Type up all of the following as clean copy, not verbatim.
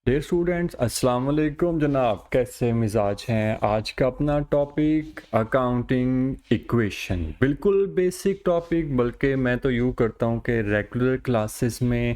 Dear students, अस्सलाम वालेकुम जनाब। कैसे मिजाज हैं? आज का अपना टॉपिक अकाउंटिंग इक्वेशन, बिल्कुल बेसिक टॉपिक। बल्कि मैं तो यूँ करता हूँ कि रेगुलर क्लासेस में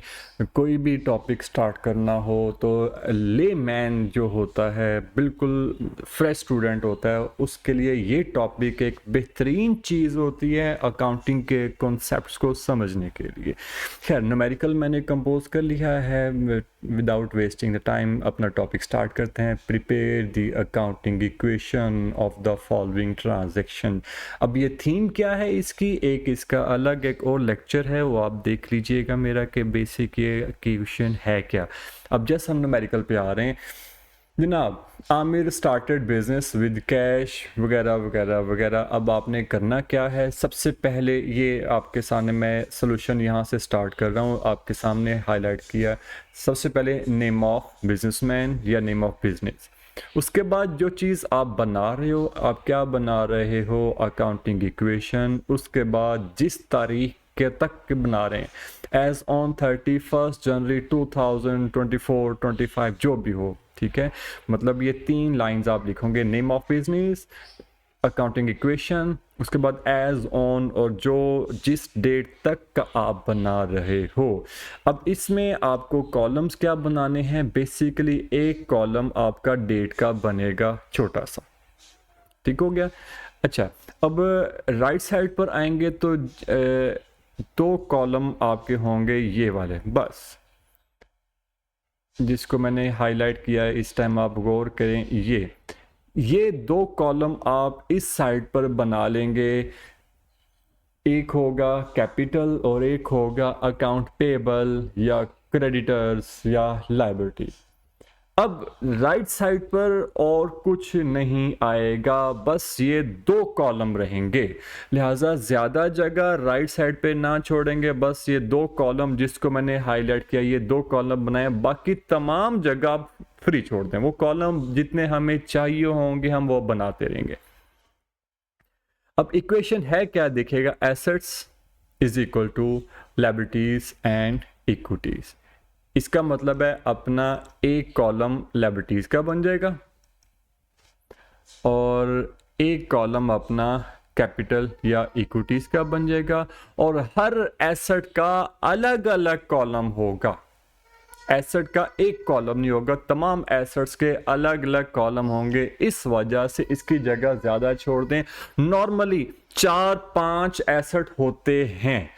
कोई भी टॉपिक स्टार्ट करना हो तो ले मैन जो होता है, बिल्कुल फ्रेश स्टूडेंट होता है, उसके लिए ये टॉपिक एक बेहतरीन चीज़ होती है अकाउंटिंग के कॉन्सेप्ट्स को समझने के लिए। खैर, न्यूमेरिकल मैंने कंपोज कर लिया है। विदाउट वेस्टिंग द टाइम अपना टॉपिक स्टार्ट करते हैं। Prepare the accounting equation of the following transaction. अब ये थीम क्या है इसकी, एक इसका अलग एक और लेक्चर है, वो आप देख लीजिएगा मेरा कि बेसिक ये इक्वेशन है क्या। अब जैसे हम न्यूमेरिकल पे आ रहे हैं जनाब, Aamir started business with cash वगैरह वगैरह वगैरह। अब आपने करना क्या है, सबसे पहले ये आपके सामने मैं सोल्यूशन यहाँ से स्टार्ट कर रहा हूँ, आपके सामने हाईलाइट किया। सबसे पहले नेम ऑफ बिजनेसमैन या नेम ऑफ बिजनेस। उसके बाद जो चीज़ आप बना रहे हो, आप क्या बना रहे हो, अकाउंटिंग इक्वेशन। उसके बाद जिस तारीख के तक बना रहे हैं, एज ऑन 31 जनवरी 2024-25 जो भी हो, ठीक है। मतलब ये 3 लाइंस आप लिखोगे, name of business, accounting equation, उसके बाद एज ऑन, और जो जिस डेट तक का आप बना रहे हो। अब इसमें आपको कॉलम्स क्या बनाने हैं, बेसिकली एक कॉलम आपका डेट का बनेगा छोटा सा, ठीक हो गया। अच्छा, अब राइट साइड पर आएंगे तो 2 कॉलम आपके होंगे ये वाले, बस जिसको मैंने हाईलाइट किया है। इस टाइम आप गौर करें, ये 2 कॉलम आप इस साइड पर बना लेंगे। एक होगा कैपिटल और एक होगा अकाउंट पेबल या क्रेडिटर्स या लायबिलिटी। अब राइट साइड पर और कुछ नहीं आएगा, बस ये 2 कॉलम रहेंगे। लिहाजा ज़्यादा जगह राइट साइड पे ना छोड़ेंगे, बस ये 2 कॉलम जिसको मैंने हाईलाइट किया, ये 2 कॉलम बनाए, बाकी तमाम जगह फ्री छोड़ दें। वो कॉलम जितने हमें चाहिए होंगे हम वो बनाते रहेंगे। अब इक्वेशन है क्या, देखिएगा, assets is equal to liabilities and equities. इसका मतलब है अपना एक कॉलम लायबिलिटीज का बन जाएगा और एक कॉलम अपना कैपिटल या इक्विटीज का बन जाएगा, और हर एसेट का अलग अलग कॉलम होगा। एसेट का एक कॉलम नहीं होगा, तमाम एसेट्स के अलग अलग कॉलम होंगे। इस वजह से इसकी जगह ज्यादा छोड़ दें। नॉर्मली 4-5 एसेट होते हैं,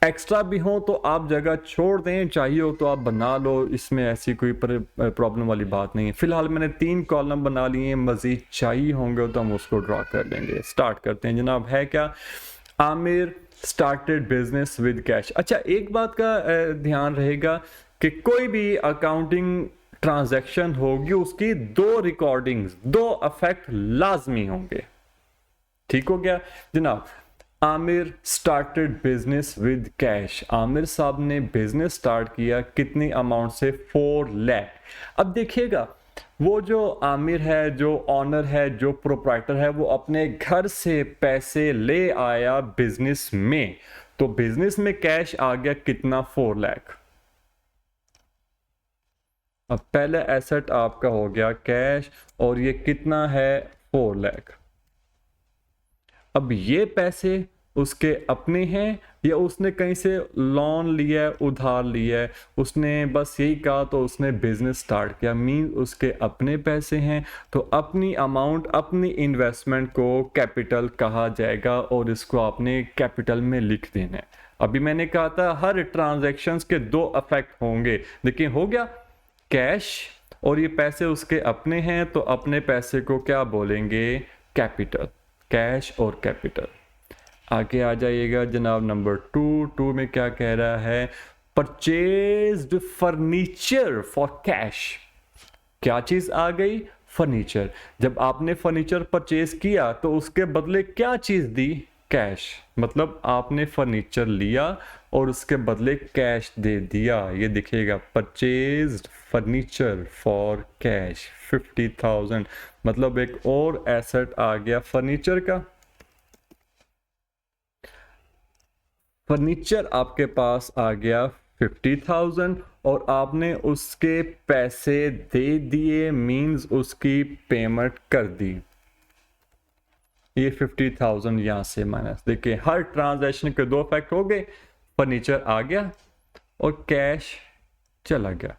एक्स्ट्रा भी हो तो आप जगह छोड़ दें, चाहिए हो तो आप बना लो, इसमें ऐसी कोई प्रॉब्लम वाली बात नहीं है। फिलहाल मैंने 3 कॉलम बना लिए हैं, मजीद चाहिए होंगे तो हम उसको ड्रॉ कर लेंगे। स्टार्ट करते हैं जनाब। है क्या, Aamir started business with cash. अच्छा, एक बात का ध्यान रहेगा कि कोई भी अकाउंटिंग ट्रांजैक्शन होगी, उसकी 2 रिकॉर्डिंग्स, 2 इफेक्ट लाजमी होंगे, ठीक हो गया जनाब। Aamir started business with cash. Aamir साहब ने बिजनेस स्टार्ट किया कितनी अमाउंट से, 4 लाख। अब देखिएगा, वो जो आमिर है, जो ऑनर है, जो प्रोप्राइटर है, वो अपने घर से पैसे ले आया बिजनेस में, तो बिजनेस में कैश आ गया कितना, 4 लाख। अब पहले एसेट आपका हो गया कैश, और ये कितना है, 4 लाख। अब ये पैसे उसके अपने हैं या उसने कहीं से लोन लिया है, उधार लिया है, उसने बस यही कहा तो उसने बिजनेस स्टार्ट किया, मीन उसके अपने पैसे हैं, तो अपनी अमाउंट, अपनी इन्वेस्टमेंट को कैपिटल कहा जाएगा और इसको आपने कैपिटल में लिख देना है। अभी मैंने कहा था हर ट्रांजैक्शंस के 2 इफेक्ट होंगे, देखिए हो गया कैश, और ये पैसे उसके अपने हैं तो अपने पैसे को क्या बोलेंगे, कैपिटल, कैश और कैपिटल। आगे आ जाइएगा जनाब, नंबर 2 में क्या कह रहा है, परचेज्ड फर्नीचर फॉर कैश। क्या चीज आ गई, फर्नीचर। जब आपने फर्नीचर परचेज किया तो उसके बदले क्या चीज दी, कैश। मतलब आपने फर्नीचर लिया और उसके बदले कैश दे दिया। ये दिखेगा परचेज्ड फर्नीचर फॉर कैश 50,000, मतलब एक और एसेट आ गया फर्नीचर का। फर्नीचर आपके पास आ गया 50,000 और आपने उसके पैसे दे दिए, मींस उसकी पेमेंट कर दी। ये 50,000 यहां से माइनस। देखिए हर ट्रांजैक्शन के दो इफेक्ट हो गए, फर्नीचर आ गया और कैश चला गया।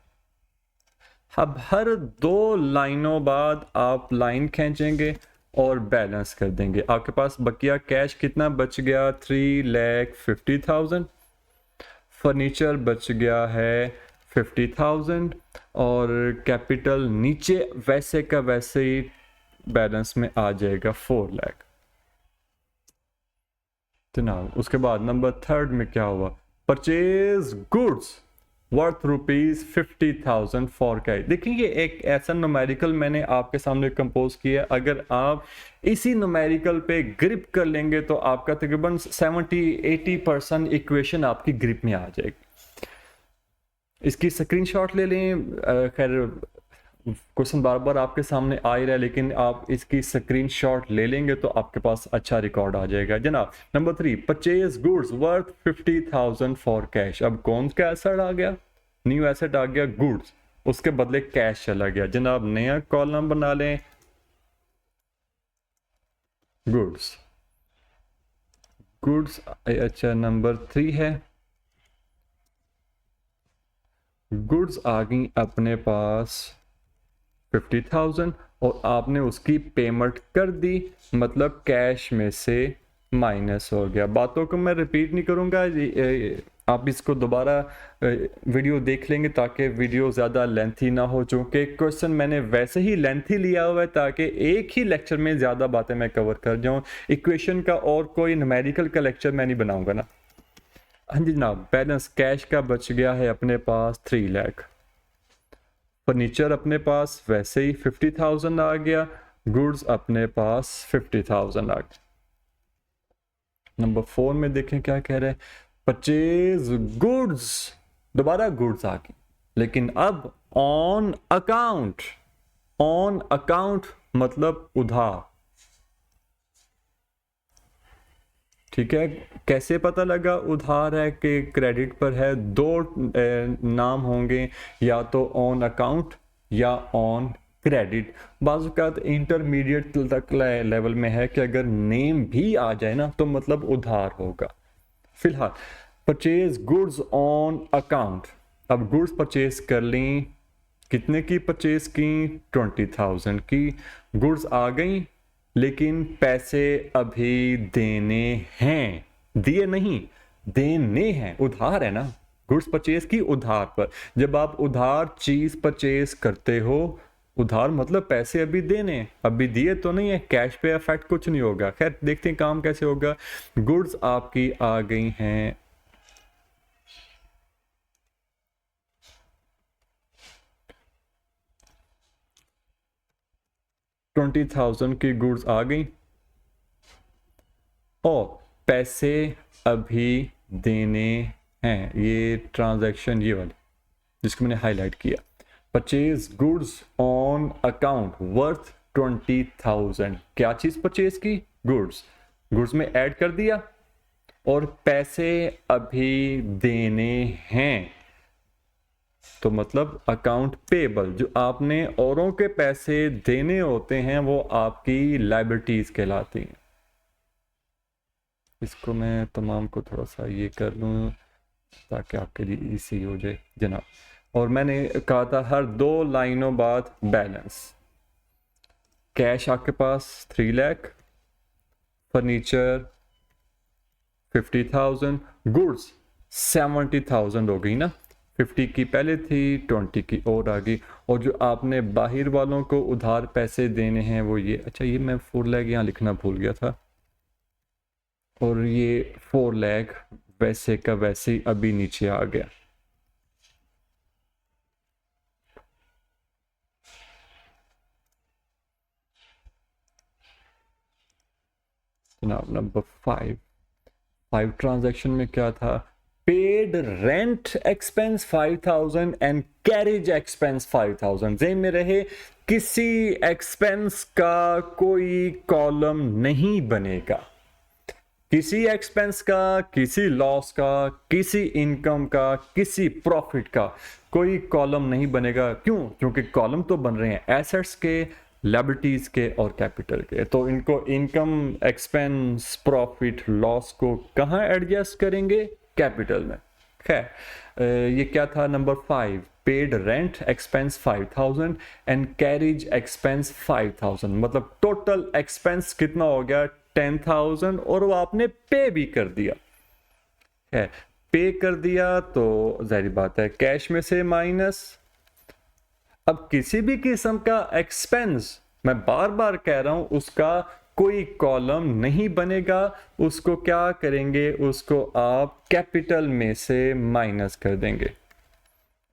अब हर दो लाइनों बाद आप लाइन खींचेंगे और बैलेंस कर देंगे। आपके पास बकिया कैश कितना बच गया? 3,50,000। फर्नीचर बच गया है 50,000 और कैपिटल नीचे वैसे का वैसे ही बैलेंस में आ जाएगा 4 लाख। जनाब उसके बाद नंबर थर्ड में क्या हुआ? Purchase goods worth ₹50,000 for cash. देखिए ये एक ऐसा न्यूमेरिकल मैंने आपके सामने कंपोज किया। अगर आप इसी न्यूमेरिकल पे ग्रिप कर लेंगे तो आपका तकरीबन 70-80% इक्वेशन आपकी ग्रिप में आ जाएगी। इसकी स्क्रीनशॉट ले लें। खैर क्वेश्चन बार बार आपके सामने आ ही रहा है, लेकिन आप इसकी स्क्रीनशॉट ले लेंगे तो आपके पास अच्छा रिकॉर्ड आ जाएगा। जनाब number 3, purchase goods worth 50,000 for cash. अब कौन सा एसेट आ गया? न्यू एसेट आ गया गुड्स, उसके बदले कैश चला गया। जनाब नया कॉलम बना लें, गुड्स। गुड्स अच्छा नंबर 3 है। गुड्स आ गई अपने पास 50,000 और आपने उसकी पेमेंट कर दी, मतलब कैश में से माइनस हो गया। बातों को मैं रिपीट नहीं करूंगा, आप इसको दोबारा वीडियो देख लेंगे ताकि वीडियो ज़्यादा लेंथी ना हो। चूँकि क्वेश्चन मैंने वैसे ही लेंथी लिया हुआ है ताकि एक ही लेक्चर में ज़्यादा बातें मैं कवर कर जाऊँ। इक्वेशन का और कोई न्यूमेरिकल का लेक्चर मैं नहीं बनाऊंगा ना। हाँ जी जनाब, बैलेंस कैश का बच गया है अपने पास 3 लाख। फर्नीचर अपने पास वैसे ही 50,000 आ गया, गुड्स अपने पास 50,000 आ गया। नंबर 4 में देखें क्या कह रहे हैं? परचेज गुड्स, दोबारा गुड्स आ गई, लेकिन अब ऑन अकाउंट। ऑन अकाउंट मतलब उधार। ठीक है, कैसे पता लगा उधार है कि क्रेडिट पर है? दो नाम होंगे, या तो ऑन अकाउंट या ऑन क्रेडिट। बाज़ इंटरमीडिएट तक लेवल में है कि अगर नेम भी आ जाए ना तो मतलब उधार होगा। फिलहाल परचेज गुड्स ऑन अकाउंट। अब गुड्स परचेज कर ली, कितने की परचेज की? 20,000 की। गुड्स आ गई लेकिन पैसे अभी देने हैं, दिए नहीं, देने हैं, उधार है ना। गुड्स परचेज की उधार पर। जब आप उधार चीज परचेज करते हो, उधार मतलब पैसे अभी देने, अभी दिए तो नहीं है, कैश पे इफेक्ट कुछ नहीं होगा। खैर देखते हैं काम कैसे होगा। गुड्स आपकी आ गई हैं 20,000 की गुड्स आ गई और पैसे अभी देने हैं। ये ट्रांजैक्शन ये वाली जिसको मैंने हाईलाइट किया, purchase goods on account worth 20,000। क्या चीज परचेज की? गुड्स। गुड्स में ऐड कर दिया और पैसे अभी देने हैं, तो मतलब अकाउंट पेबल। जो आपने औरों के पैसे देने होते हैं वो आपकी लाइबिलिटीज कहलाती हैं। इसको मैं तमाम को थोड़ा सा ये कर लूँ ताकि आपके लिए इजी हो जाए जनाब। और मैंने कहा था हर दो लाइनों बाद बैलेंस। कैश आपके पास 3 लाख, फर्नीचर 50,000, गुड्स 70,000 हो गई ना। 50 की पहले थी, 20 की और आ गई। और जो आपने बाहर वालों को उधार पैसे देने हैं वो ये, अच्छा ये मैं 4 लाख यहाँ लिखना भूल गया था। और ये 4 लाख वैसे का वैसे ही अभी नीचे आ गया। जनाब नंबर 5 ट्रांजैक्शन में क्या था? Paid rent expense 5,000 and carriage expense 5,000। जेन में रहे किसी एक्सपेंस का कोई कॉलम नहीं बनेगा। किसी एक्सपेंस का, किसी लॉस का, किसी इनकम का, किसी प्रॉफिट का कोई कॉलम नहीं बनेगा। क्यों? क्योंकि कॉलम तो बन रहे हैं एसेट्स के, लायबिलिटीज के और कैपिटल के। तो इनको इनकम, एक्सपेंस, प्रॉफिट, लॉस को कहाँ एडजस्ट करेंगे? कैपिटल में। खैर, ये क्या था? Number 5, paid rent expense 5000 and carriage expense 5000, मतलब टोटल एक्सपेंस कितना हो गया? 10000, और वो आपने पे भी कर दिया है। पे कर दिया तो जाहिर बात है कैश में से माइनस। अब किसी भी किस्म का एक्सपेंस, मैं बार बार कह रहा हूं, उसका कोई कॉलम नहीं बनेगा। उसको क्या करेंगे? उसको आप कैपिटल में से माइनस कर देंगे,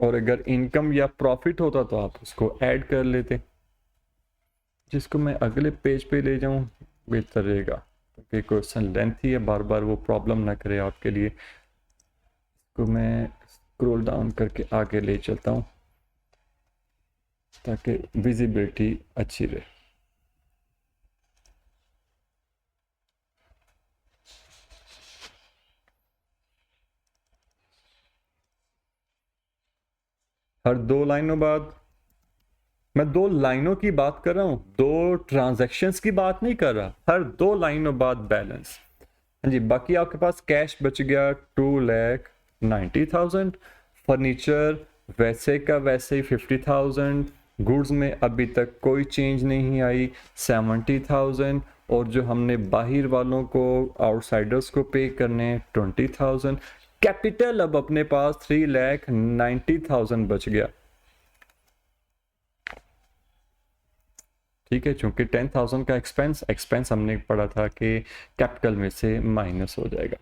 और अगर इनकम या प्रॉफिट होता तो आप उसको ऐड कर लेते, जिसको मैं अगले पेज पे ले जाऊं बेहतर रहेगा, क्योंकि क्वेश्चन लेंथी है, बार बार वो प्रॉब्लम ना करे आपके लिए। को मैं स्क्रॉल डाउन करके आगे ले चलता हूं ताकि विजिबिलिटी अच्छी रहे। हर 2 लाइनों बाद, मैं 2 लाइनों की बात कर रहा हूं, 2 ट्रांजैक्शंस की बात नहीं कर रहा, हर 2 लाइनों बाद बैलेंस। हाँ जी, बाकी आपके पास कैश बच गया 2,90,000, फर्नीचर वैसे का वैसे ही 50,000, गुड्स में अभी तक कोई चेंज नहीं आई 70,000, और जो हमने बाहर वालों को, आउटसाइडर्स को पे करने 20,000। कैपिटल अब अपने पास 3,90,000 बच गया। ठीक है, चूंकि 10,000 का एक्सपेंस हमने पढ़ा था कि कैपिटल में से माइनस हो जाएगा।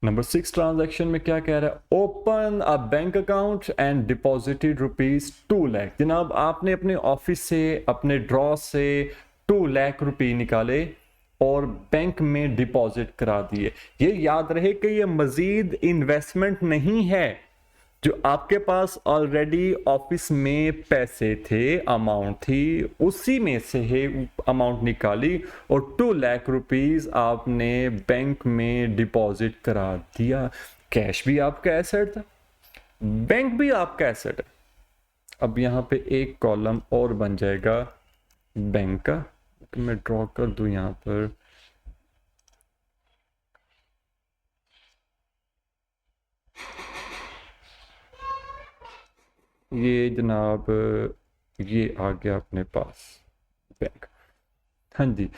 नंबर 6 ट्रांजैक्शन में क्या कह रहा है? Open a bank account and deposited ₹2 lakh. जनाब, आपने अपने ऑफिस से, अपने ड्रॉ से 2 लाख रुपए निकाले और बैंक में डिपॉजिट करा दिए। ये याद रहे कि ये मजीद इन्वेस्टमेंट नहीं है, जो आपके पास ऑलरेडी ऑफिस में पैसे थे, अमाउंट थी, उसी में से है अमाउंट निकाली और 2 लाख रुपीस आपने बैंक में डिपॉजिट करा दिया। कैश भी आपका एसेट था, बैंक भी आपका एसेट है। अब यहाँ पे एक कॉलम और बन जाएगा बैंक का, तो मैं ड्रॉ कर दूं यहाँ पर। ये जनाब, ये आ गया अपने पास बैंक। हाँ जी,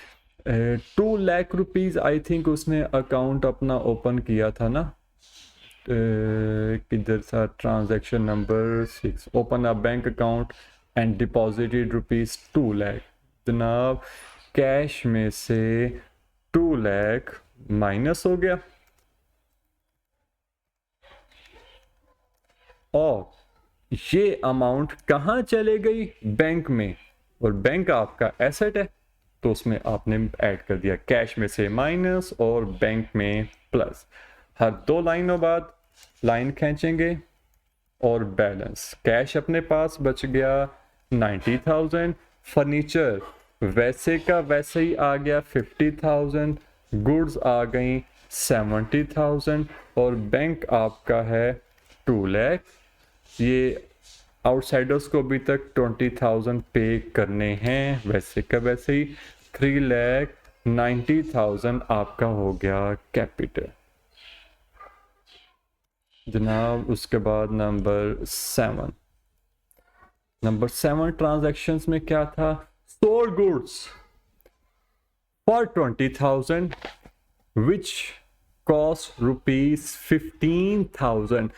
2 लाख रुपीज आई थिंक उसने अकाउंट अपना ओपन किया था ना। किधर सा? Transaction number 6, open a bank account and deposited ₹2 lakh. जनाब, कैश में से 2 लाख माइनस हो गया, और ये अमाउंट कहाँ चले गई? बैंक में, और बैंक आपका एसेट है, तो उसमें आपने ऐड कर दिया, कैश में से माइनस और बैंक में प्लस। हर 2 लाइनों बाद लाइन खींचेंगे और बैलेंस। कैश अपने पास बच गया 90,000, फर्नीचर वैसे का वैसे ही आ गया 50,000, गुड्स आ गई 70,000, और बैंक आपका है 2 लाख। ये आउटसाइडर्स को अभी तक 20,000 पे करने हैं, वैसे का वैसे ही 3,90,000 आपका हो गया कैपिटल। जनाब, उसके बाद नंबर 7 ट्रांजैक्शंस में क्या था? Sold goods for 20,000 which cost ₹15,000।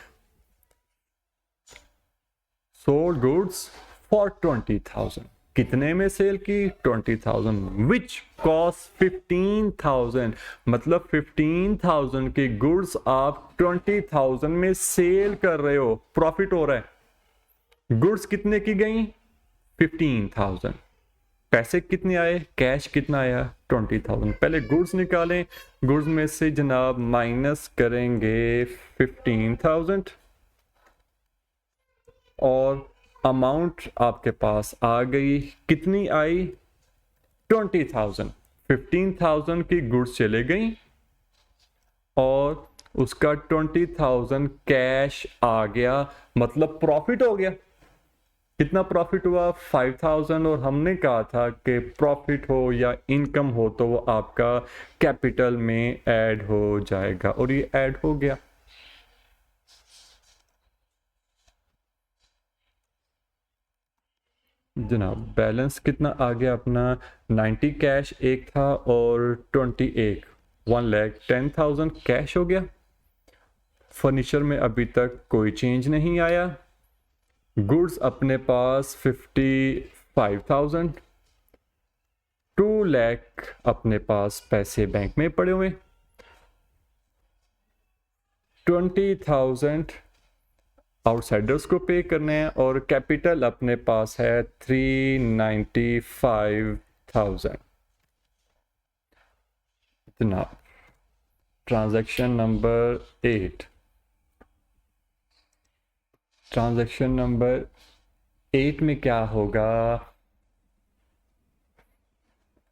Sold goods for 20,000, कितने में सेल की? 20,000, विच कॉस्ट 15,000, मतलब 15,000 के गुड्स आप 20,000 में सेल कर रहे हो, प्रॉफिट हो रहा है। गुड्स कितने की गई? 15,000। पैसे कितने आए? कैश कितना आया? 20,000। पहले गुड्स निकालें, गुड्स में से जनाब माइनस करेंगे 15,000, और अमाउंट आपके पास आ गई, कितनी आई? 20,000। 15,000 की गुड्स चले गई और उसका 20,000 कैश आ गया, मतलब प्रॉफिट हो गया। कितना प्रॉफिट हुआ? 5,000। और हमने कहा था कि प्रॉफिट हो या इनकम हो तो वो आपका कैपिटल में ऐड हो जाएगा, और ये ऐड हो गया। जनाब बैलेंस कितना आ गया अपना? 90 कैश एक था और 21, 1,10,000 कैश हो गया। फर्नीचर में अभी तक कोई चेंज नहीं आया। गुड्स अपने पास 55,000। 2 लाख अपने पास पैसे बैंक में पड़े हुए। 20,000 आउटसाइडर्स को पे करने हैं, और कैपिटल अपने पास है 395,000। जनाब ट्रांजैक्शन नंबर 8। ट्रांजैक्शन नंबर 8 में क्या होगा?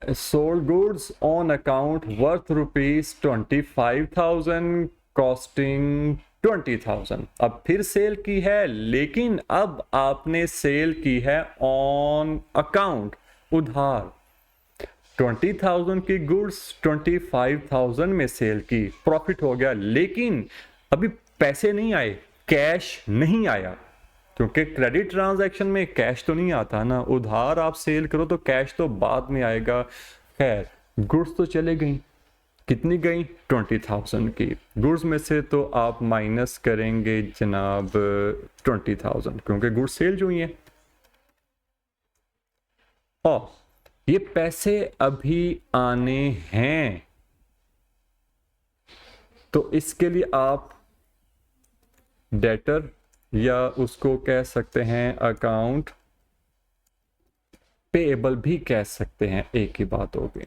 Sold goods on account worth ₹25,000 costing 20,000। अब फिर सेल की है, लेकिन अब आपने सेल की है ऑन अकाउंट, उधार। 20,000 की गुड्स 25,000 में सेल की, प्रॉफिट हो गया, लेकिन अभी पैसे नहीं आए, कैश नहीं आया, क्योंकि क्रेडिट ट्रांजैक्शन में कैश तो नहीं आता ना। उधार आप सेल करो तो कैश तो बाद में आएगा। खैर, गुड्स तो चले गई। कितनी गई? 20,000 की। गुड्स में से तो आप माइनस करेंगे जनाब 20,000, क्योंकि गुड्स सेल जो ही है। और ये पैसे अभी आने हैं, तो इसके लिए आप डेटर या उसको कह सकते हैं अकाउंट पेएबल भी कह सकते हैं, एक ही बात होगी।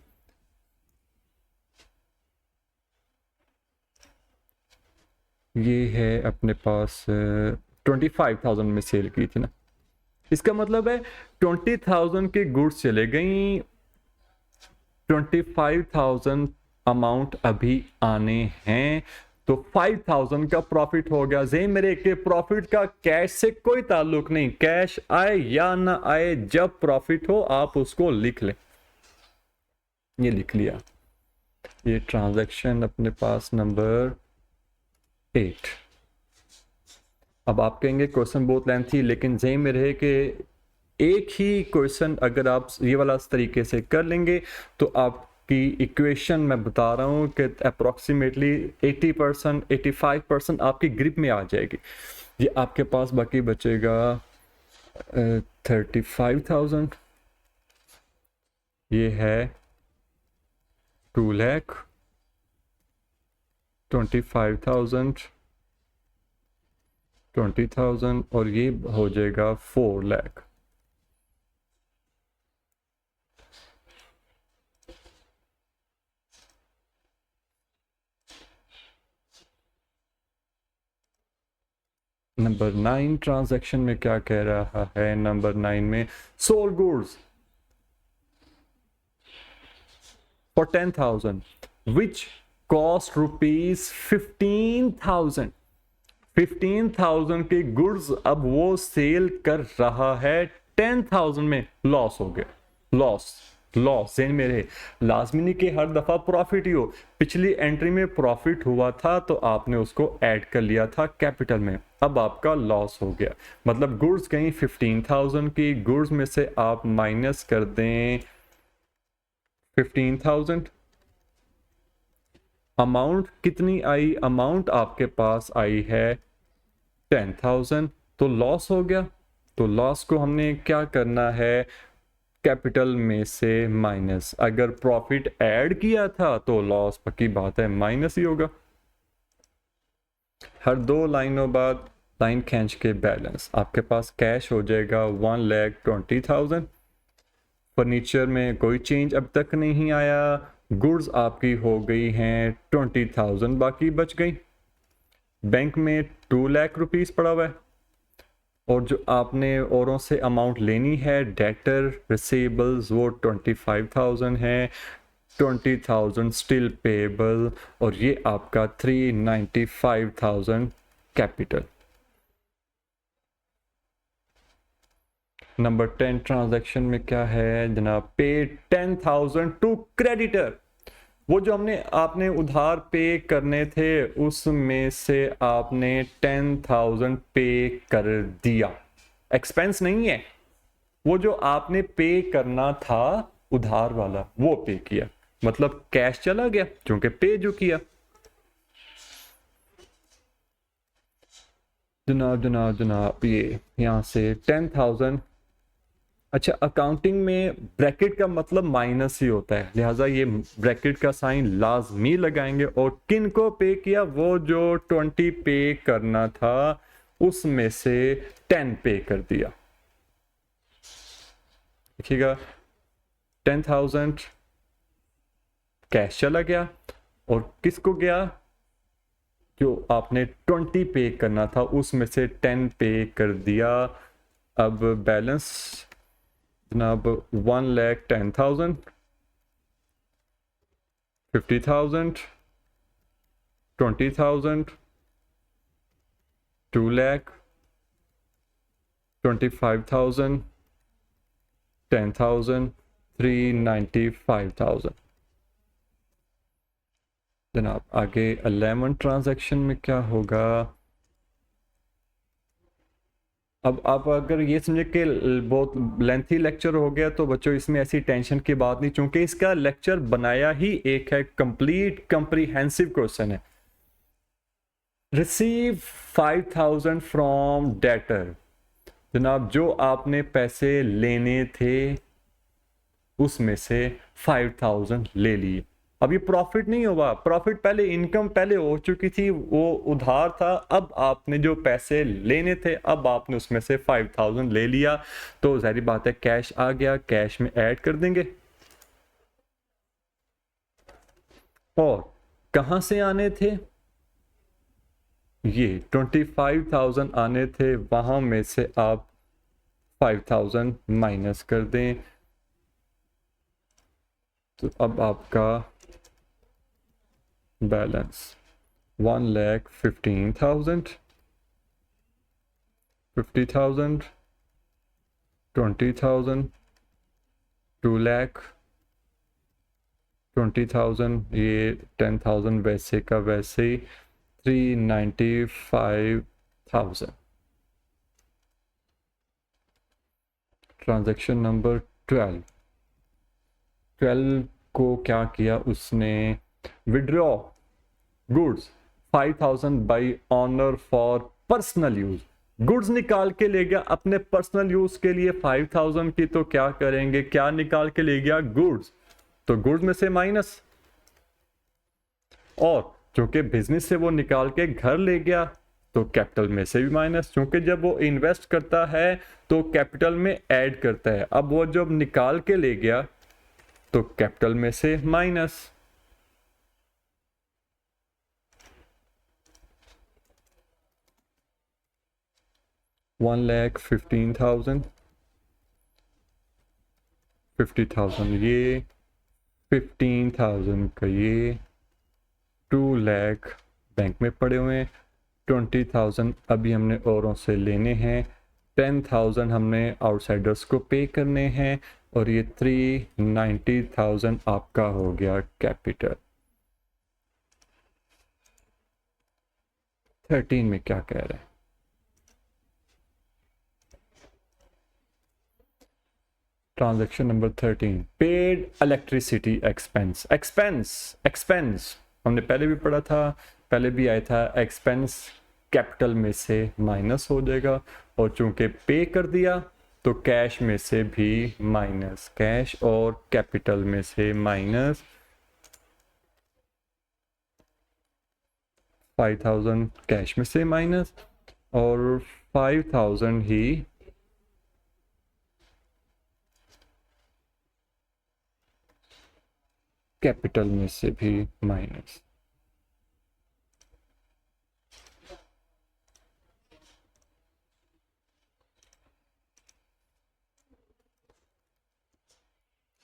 ये है अपने पास 25,000 में सेल की थी ना, इसका मतलब है 20,000 के गुड्स चले गई, 25,000 अमाउंट अभी आने हैं, तो 5,000 का प्रॉफिट हो गया। जे मेरे के प्रॉफिट का कैश से कोई ताल्लुक नहीं, कैश आए या ना आए, जब प्रॉफिट हो आप उसको लिख लें। ये लिख लिया। ये ट्रांजैक्शन अपने पास नंबर 8। अब आप कहेंगे क्वेश्चन बहुत लेंथी, लेकिन जे में रहे कि एक ही क्वेश्चन अगर आप ये वाला इस तरीके से कर लेंगे तो आपकी इक्वेशन मैं बता रहा हूँ कि अप्रॉक्सीमेटली 80%, 85% आपकी ग्रिप में आ जाएगी। ये आपके पास बाकी बचेगा 35,000। ये है 2 लाख 25,000, 20,000, और ये हो जाएगा 4 लाख। नंबर 9 ट्रांजैक्शन में क्या कह रहा है? नंबर 9 में sold goods for 10,000 which cost ₹15,000। 15,000 के गुड्स अब वो सेल कर रहा है 10,000 में, लॉस हो गया। लॉस सेल में रहे, लाजमी नहीं कि हर दफा प्रॉफिट ही हो। पिछली एंट्री में प्रॉफिट हुआ था तो आपने उसको ऐड कर लिया था कैपिटल में, अब आपका लॉस हो गया। मतलब गुड्स गई 15,000 की, गुड्स में से आप माइनस कर दें 15,000। अमाउंट कितनी आई? अमाउंट आपके पास आई है 10,000, तो लॉस हो गया। तो लॉस को हमने क्या करना है? कैपिटल में से माइनस। अगर प्रॉफिट ऐड किया था तो लॉस पक्की बात है माइनस ही होगा। हर 2 लाइनों बाद लाइन खींच के बैलेंस आपके पास कैश हो जाएगा 1,20,000। फर्नीचर में कोई चेंज अब तक नहीं आया। गुड्स आपकी हो गई हैं 20,000, बाकी बच गई। बैंक में 2 लाख रुपीस पड़ा हुआ है, और जो आपने औरों से अमाउंट लेनी है डेटर रिसीवेबल्स वो 25,000 है। 20,000 स्टिल पेएबल और ये आपका 395,000 कैपिटल। नंबर 10 ट्रांजैक्शन में क्या है जनाब, पे 10,000 टू क्रेडिटर। वो जो आपने उधार पे करने थे उसमें से आपने 10,000 पे कर दिया। एक्सपेंस नहीं है, वो जो आपने पे करना था उधार वाला वो पे किया, मतलब कैश चला गया क्योंकि पे जो किया। जनाब जनाब जनाब ये यहां से 10,000। अच्छा, अकाउंटिंग में ब्रैकेट का मतलब माइनस ही होता है, लिहाजा ये ब्रैकेट का साइन लाजमी लगाएंगे। और किन को पे किया, वो जो 20 पे करना था उसमें से 10 पे कर दिया। देखिएगा 10,000 कैश चला गया और किसको गया, जो आपने 20 पे करना था उसमें से 10 पे कर दिया। अब बैलेंस जनाब 1,10,000, 50,000, 20,000, 2 lakh, 25,000, 10,000, 395,000। जनाब आगे 11 ट्रांजैक्शन में क्या होगा। अब आप अगर ये समझे कि बहुत लेंथी लेक्चर हो गया तो बच्चों इसमें ऐसी टेंशन की बात नहीं, क्योंकि इसका लेक्चर बनाया ही एक है, कंप्लीट कंप्रीहेंसिव क्वेश्चन है। Receive 5,000 from debtor. जनाब जो आपने पैसे लेने थे उसमें से 5,000 ले लिए। अब ये प्रॉफिट नहीं हुआ, प्रॉफिट पहले, इनकम पहले हो चुकी थी, वो उधार था। अब आपने जो पैसे लेने थे अब आपने उसमें से 5,000 ले लिया, तो जाहिर बात है कैश आ गया, कैश में ऐड कर देंगे। और कहां से आने थे, ये 25,000 आने थे, वहां में से आप 5,000 माइनस कर दें, तो अब आपका बैलेंस 1,15,000, 50,000, 20,000, 2 lakh, 20,000, ये 10,000 वैसे का वैसे ही, 395,000। ट्रांजैक्शन नंबर 12 को क्या किया उसने, withdraw goods 5,000 by owner for personal use. Goods निकाल के ले गया अपने पर्सनल यूज के लिए 5,000 की, तो क्या करेंगे, क्या निकाल के ले गया, गुड्स, तो गुड्स में से माइनस। और चूंकि बिजनेस से वो निकाल के घर ले गया तो कैपिटल में से भी माइनस, क्योंकि जब वो इन्वेस्ट करता है तो कैपिटल में ऐड करता है। अब वो जब निकाल के ले गया तो कैपिटल में से माइनस। $1,15,000, 50,000 ये, 15,000 का ये, 2 लाख बैंक में पड़े हुए हैं, 20,000 अभी हमने औरों से लेने हैं, 10,000 हमने आउटसाइडर्स को पे करने हैं, और ये 390,000 आपका हो गया कैपिटल। 13 में क्या कह रहे हैं, transaction number 13, paid electricity expense. Expense हमने पहले भी पढ़ा था, पहले भी आया था, एक्सपेंस कैपिटल में से माइनस हो जाएगा, और चूंकि पे कर दिया तो कैश में से भी माइनस, कैश और कैपिटल में से माइनस। 5,000 कैश में से माइनस और 5,000 ही कैपिटल में से भी माइनस।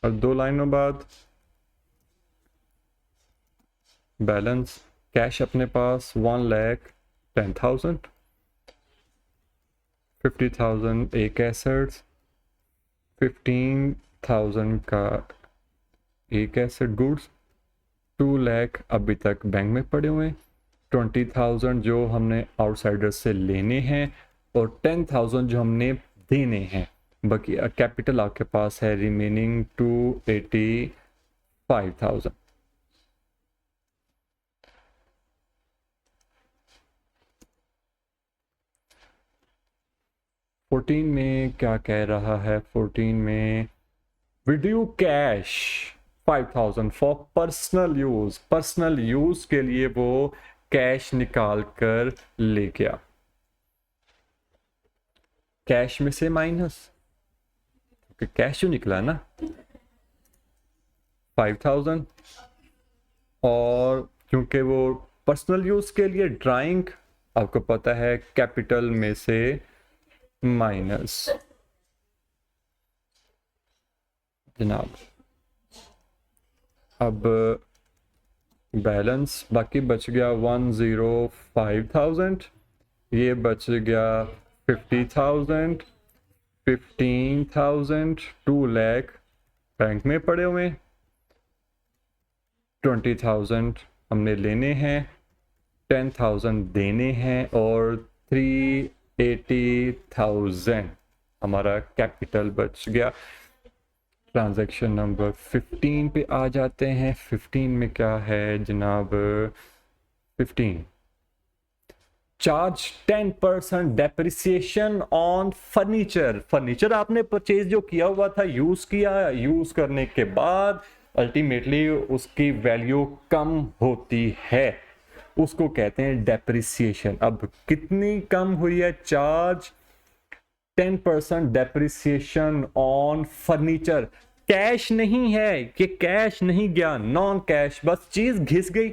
और 2 लाइनों बाद बैलेंस कैश अपने पास 1,10,000, 50,000 एक एसेट्स, 15,000 का एक एसेट गुड्स, 2 लाख अभी तक बैंक में पड़े हुए हैं, 20,000 जो हमने आउटसाइडर से लेने हैं और 10,000 जो हमने देने हैं। बाकी कैपिटल आपके पास है रिमेनिंग 285,000। फोर्टीन में क्या कह रहा है? 14 में विड्यू cash 5,000 for personal use. Personal use के लिए वो कैश निकाल कर ले गया। कैश में से माइनस, क्योंकि कैश जो निकला ना 5,000, और क्योंकि वो पर्सनल यूज के लिए ड्राइंग आपको पता है कैपिटल में से माइनस। जनाब अब बैलेंस बाकी बच गया 105,000, ये बच गया 50,000, 15,000, 2 लाख बैंक में पड़े हुए, 20,000 हमने लेने हैं, 10,000 देने हैं और 380,000 हमारा कैपिटल बच गया। ट्रांजैक्शन नंबर 15 पे आ जाते हैं। 15 में क्या है जनाब? 15 charge 10% depreciation on furniture. Furniture आपने परचेज जो किया हुआ था, यूज किया, यूज करने के बाद अल्टीमेटली उसकी वैल्यू कम होती है, उसको कहते हैं डेप्रिसिएशन। अब कितनी कम हुई है? Charge 10% depreciation on furniture. Cash नहीं है, कि कैश नहीं गया, नॉन कैश, बस चीज घिस गई,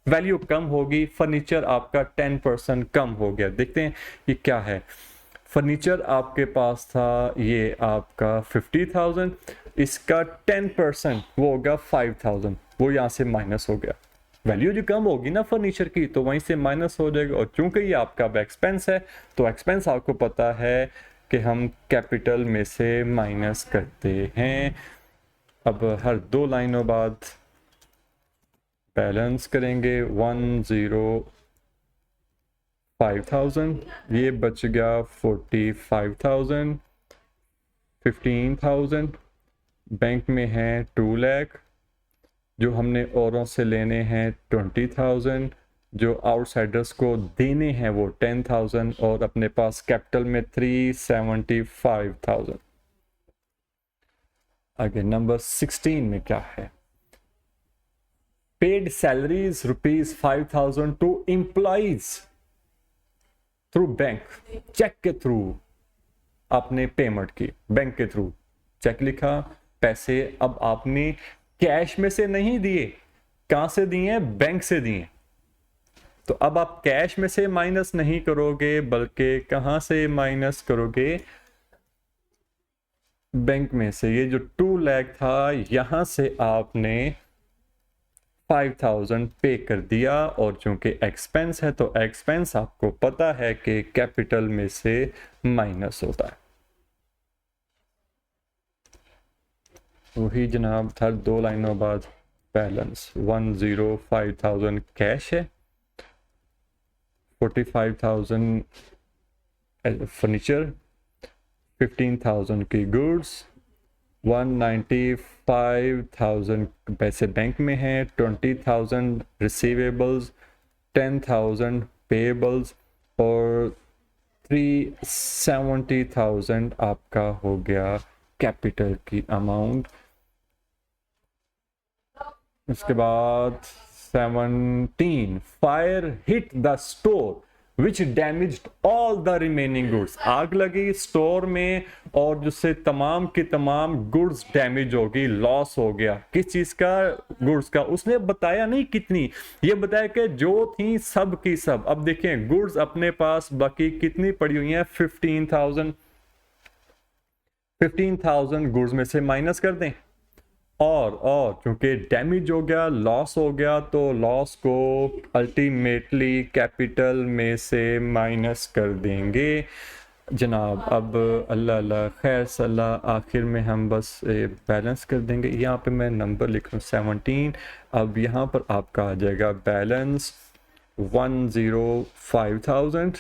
वैल्यू कम होगी, फर्नीचर आपका 10% कम हो गया। देखते हैं ये क्या है। फर्नीचर आपके पास था ये आपका 50,000, इसका 10% वो होगा 5,000, वो यहाँ से माइनस हो गया। वैल्यू जो कम होगी ना फर्नीचर की, तो वहीं से माइनस हो जाएगा। और चूंकि ये आपका एक्सपेंस है, तो एक्सपेंस आपको पता है कि हम कैपिटल में से माइनस करते हैं। अब हर 2 लाइनों बाद बैलेंस करेंगे। 105,000, ये बच गया 45,000, 15,000 बैंक में है 2 लाख, जो हमने औरों से लेने हैं 20,000, जो आउटसाइडर्स को देने हैं वो 10,000, और अपने पास कैपिटल में 375,000। आगे नंबर 16 में क्या है? Paid salaries ₹5,000 to employees through bank. Cheque के थ्रू आपने पेमेंट की, बैंक के थ्रू चेक लिखा, पैसे अब आपने कैश में से नहीं दिए। कहां से दिए? बैंक से दिए। तो अब आप कैश में से माइनस नहीं करोगे, बल्कि कहां से माइनस करोगे? बैंक में से। ये जो 2 लाख था, यहां से आपने 5,000 पे कर दिया, और चूंकि एक्सपेंस है तो एक्सपेंस आपको पता है कि कैपिटल में से माइनस होता है। वही जनाब हर 2 लाइनों बाद बैलेंस। 105,000 कैश है, 45,000 फर्नीचर, 15,000 की गुड्स, 195,000 पैसे बैंक में हैं, 20,000 रिसीवेबल्स, 10,000 पेएबल्स और 370,000 आपका हो गया कैपिटल की अमाउंट। उसके बाद 17 fire hit the store which damaged all the remaining goods. आग लगी स्टोर में और जिससे तमाम की तमाम गुड्स डैमेज होगी, लॉस हो गया। किस चीज का? गुड्स का। उसने बताया नहीं कितनी, ये बताया कि जो थी सब की सब। अब देखें गुड्स अपने पास बाकी कितनी पड़ी हुई हैं? 15,000 गुड्स में से माइनस कर दें और क्योंकि डैमेज हो गया, लॉस हो गया, तो लॉस को अल्टीमेटली कैपिटल में से माइनस कर देंगे जनाब। अब अल्लाह अल्लाह खैर सल्लाह, आखिर में हम बस बैलेंस कर देंगे। यहाँ पे मैं नंबर लिख रहा हूँ 17। अब यहाँ पर आपका आ जाएगा बैलेंस 105,000,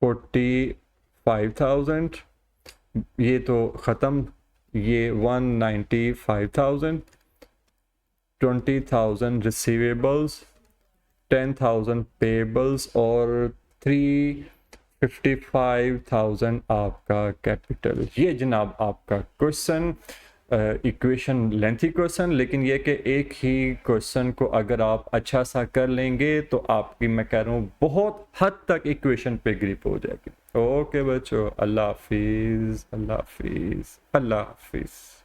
45,000, ये तो ख़त्म, ये 195,000, 20,000 रिसीवेबल्स, 10,000 पेबल्स और 355,000 आपका कैपिटल। ये जनाब आपका क्वेश्चन, इक्वेशन लेंथी क्वेश्चन, लेकिन ये कि एक ही क्वेश्चन को अगर आप अच्छा सा कर लेंगे तो आपकी, मैं कह रहा हूँ, बहुत हद तक इक्वेशन पे ग्रिप हो जाएगी। ओके बच्चों, अल्लाह हाफिज़, अल्लाह हाफिज़, अल्लाह हाफिज़।